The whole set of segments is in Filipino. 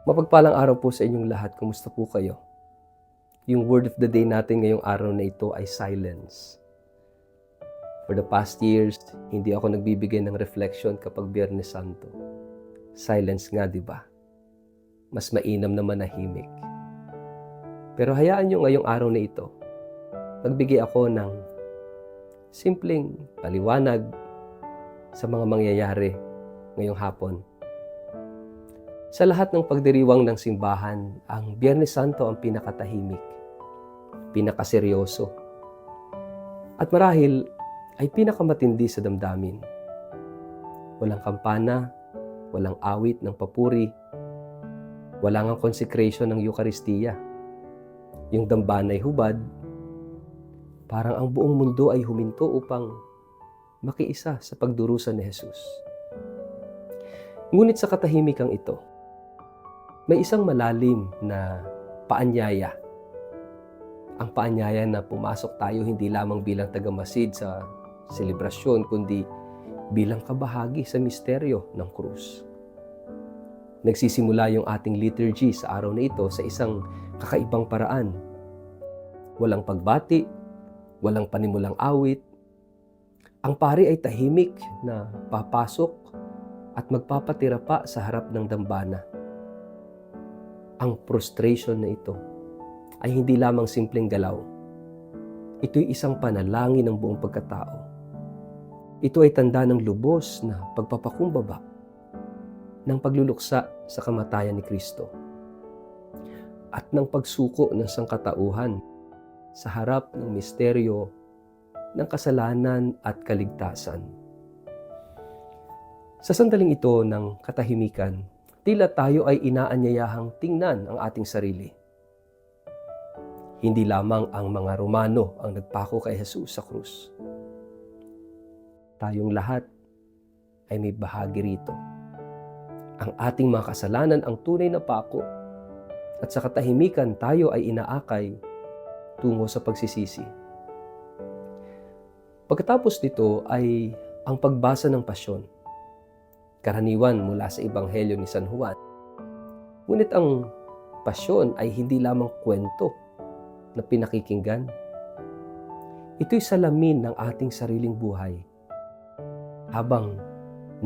Mapagpalang araw po sa inyong lahat. Kumusta po kayo? Yung word of the day natin ngayong araw na ito ay silence. For the past years, hindi ako nagbibigay ng reflection kapag Biyernes Santo. Silence nga, di ba? Mas mainam na manahimik. Pero hayaan nyo ngayong araw na ito, magbigay ako ng simpleng paliwanag sa mga mangyayari ngayong hapon. Sa lahat ng pagdiriwang ng simbahan, ang Biyernes Santo ang pinakatahimik, pinakaseryoso, at marahil ay pinakamatindi sa damdamin. Walang kampana, walang awit ng papuri, walang ang consecration ng Eucharistia. Yung dambana ay hubad, parang ang buong mundo ay huminto upang makiisa sa pagdurusa ni Jesus. Ngunit sa katahimikang ito, may isang malalim na paanyaya. Ang paanyaya na pumasok tayo hindi lamang bilang tagamasid sa selebrasyon, kundi bilang kabahagi sa misteryo ng krus. Nagsisimula yung ating liturgy sa araw na ito sa isang kakaibang paraan. Walang pagbati, walang panimulang awit. Ang pari ay tahimik na papasok at magpapatira pa sa harap ng dambana. Ang prostration na ito ay hindi lamang simpleng galaw. Ito'y isang panalangin ng buong pagkatao. Ito ay tanda ng lubos na pagpapakumbaba ng pagluluksa sa kamatayan ni Kristo at ng pagsuko ng sangkatauhan sa harap ng misteryo ng kasalanan at kaligtasan. Sa sandaling ito ng katahimikan, tila tayo ay inaanyayahang tingnan ang ating sarili. Hindi lamang ang mga Romano ang nagpako kay Jesus sa krus. Tayong lahat ay may bahagi rito. Ang ating mga kasalanan ang tunay na pako at sa katahimikan tayo ay inaakay tungo sa pagsisisi. Pagkatapos nito ay ang pagbasa ng pasyon. Karaniwan mula sa Ebanghelyo ni San Juan. Ngunit ang pasyon ay hindi lamang kwento na pinakikinggan. Ito'y salamin ng ating sariling buhay. Habang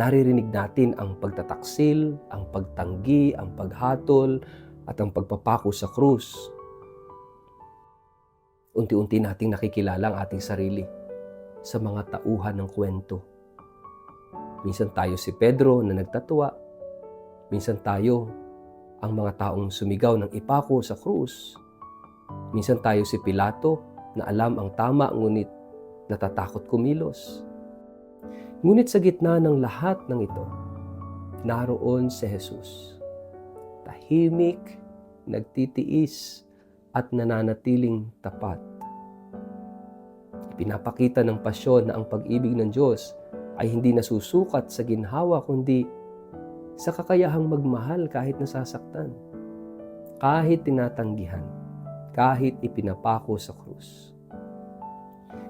naririnig natin ang pagtataksil, ang pagtanggi, ang paghatol, at ang pagpapako sa krus, unti-unti nating nakikilala ang ating sarili sa mga tauhan ng kwento. Minsan tayo si Pedro na nagtatwa. Minsan tayo ang mga taong sumigaw ng ipako sa krus. Minsan tayo si Pilato na alam ang tama ngunit natatakot kumilos. Ngunit sa gitna ng lahat ng ito, naroon si Jesus. Tahimik, nagtitiis at nananatiling tapat. Pinapakita ng pasyon na ang pag-ibig ng Diyos ay hindi nasusukat sa ginhawa kundi sa kakayahang magmahal kahit nasasaktan, kahit tinatanggihan, kahit ipinapako sa krus.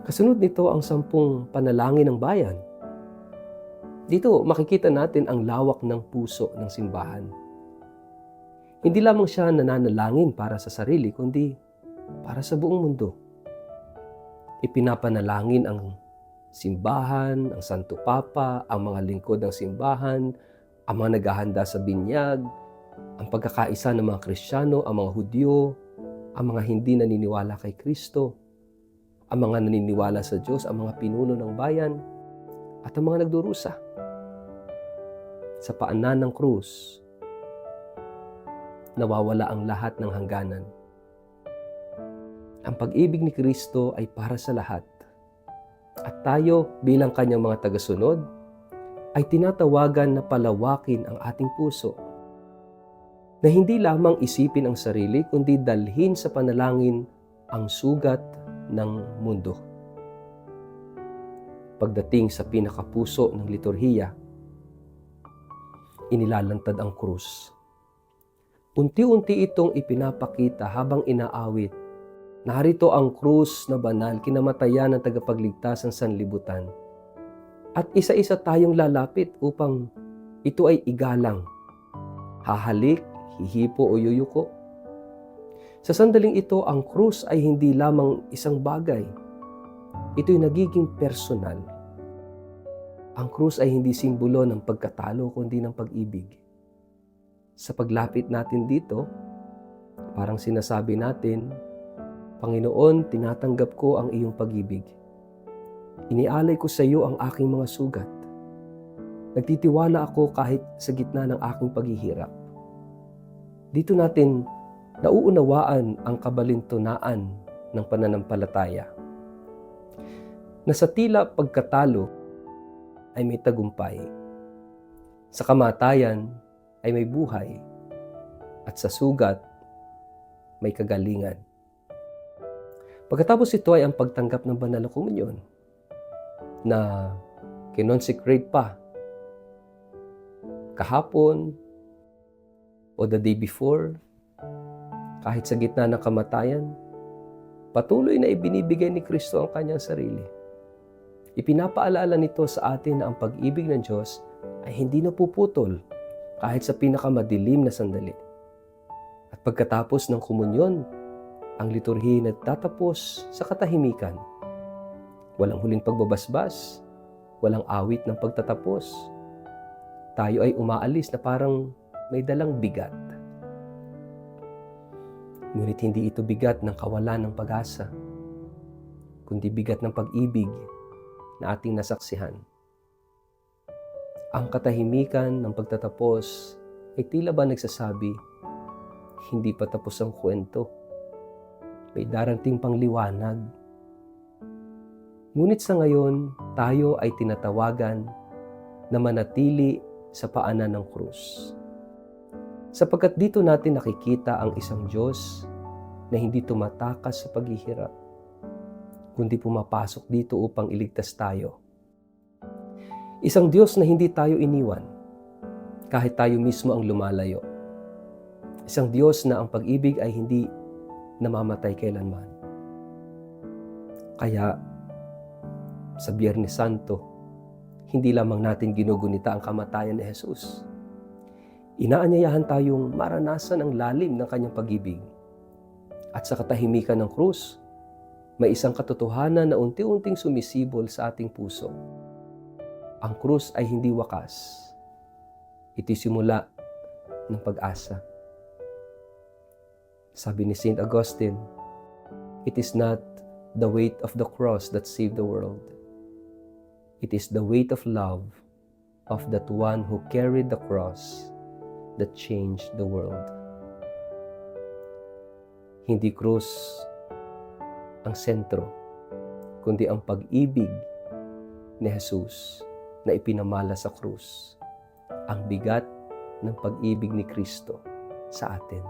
Kasunod nito ang 10 panalangin ng bayan. Dito makikita natin ang lawak ng puso ng simbahan. Hindi lamang siya nananalangin para sa sarili kundi para sa buong mundo. Ipinapanalangin ang simbahan, ang Santo Papa, ang mga lingkod ng simbahan, ang mga naghahanda sa binyag, ang pagkakaisa ng mga Kristiyano, ang mga Hudyo, ang mga hindi naniniwala kay Kristo, ang mga naniniwala sa Diyos, ang mga pinuno ng bayan, at ang mga nagdurusa. Sa paanan ng krus, nawawala ang lahat ng hangganan. Ang pag-ibig ni Kristo ay para sa lahat. At tayo bilang kanyang mga tagasunod ay tinatawagan na palawakin ang ating puso. Na hindi lamang isipin ang sarili kundi dalhin sa panalangin ang sugat ng mundo. Pagdating sa pinakapuso ng liturhiya, inilalantad ang krus. Unti-unti itong ipinapakita habang inaawit. Narito ang krus na banal, kinamatayan ng tagapagligtas ng sanlibutan. At isa-isa tayong lalapit upang ito ay igalang. Hahalik, hihipo o yuyuko. Sa sandaling ito, ang krus ay hindi lamang isang bagay. Ito'y nagiging personal. Ang krus ay hindi simbolo ng pagkatalo kundi ng pag-ibig. Sa paglapit natin dito, parang sinasabi natin, Panginoon, tinatanggap ko ang iyong pag-ibig. Inialay ko sa iyo ang aking mga sugat. Nagtitiwala ako kahit sa gitna ng aking paghihirap. Dito natin nauunawaan ang kabalintunaan ng pananampalataya. Na sa tila pagkatalo ay may tagumpay. Sa kamatayan ay may buhay. At sa sugat, may kagalingan. Pagkatapos ito ay ang pagtanggap ng banal na komunyon na kinonsecrate pa kahapon o the day before, kahit sa gitna ng kamatayan, patuloy na ibinibigay ni Kristo ang kanyang sarili. Ipinapaalala nito sa atin na ang pag-ibig ng Diyos ay hindi napuputol kahit sa pinakamadilim na sandali. At pagkatapos ng komunyon, ang liturhiya nagtatapos sa katahimikan. Walang huling pagbabasbas, walang awit ng pagtatapos. Tayo ay umaalis na parang may dalang bigat. Ngunit hindi ito bigat ng kawalan ng pag-asa, kundi bigat ng pag-ibig na ating nasaksihan. Ang katahimikan ng pagtatapos ay tila ba nagsasabi, hindi pa tapos ang kwento. May darating pang liwanag. Ngunit sa ngayon, tayo ay tinatawagan na manatili sa paanan ng krus. Sapagkat dito natin nakikita ang isang Diyos na hindi tumatakas sa paghihirap, kundi pumapasok dito upang iligtas tayo. Isang Diyos na hindi tayo iniwan, kahit tayo mismo ang lumalayo. Isang Diyos na ang pag-ibig ay hindi namamatay kailanman. Kaya, sa Biyernes Santo, hindi lamang natin ginugunita ang kamatayan ni Jesus. Inaanyayahan tayong maranasan ang lalim ng kanyang pag-ibig. At sa katahimikan ng krus, may isang katotohanan na unti-unting sumisibol sa ating puso. Ang krus ay hindi wakas. Ito'y simula ng pag-asa. Sabi ni St. Augustine, it is not the weight of the cross that saved the world. It is the weight of love of that one who carried the cross that changed the world. Hindi krus ang sentro, kundi ang pag-ibig ni Jesus na ipinamala sa krus. Ang bigat ng pag-ibig ni Kristo sa atin.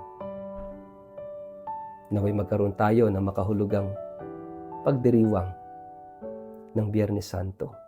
Naway magkaroon tayo ng makahulugang pagdiriwang ng Biyernes Santo.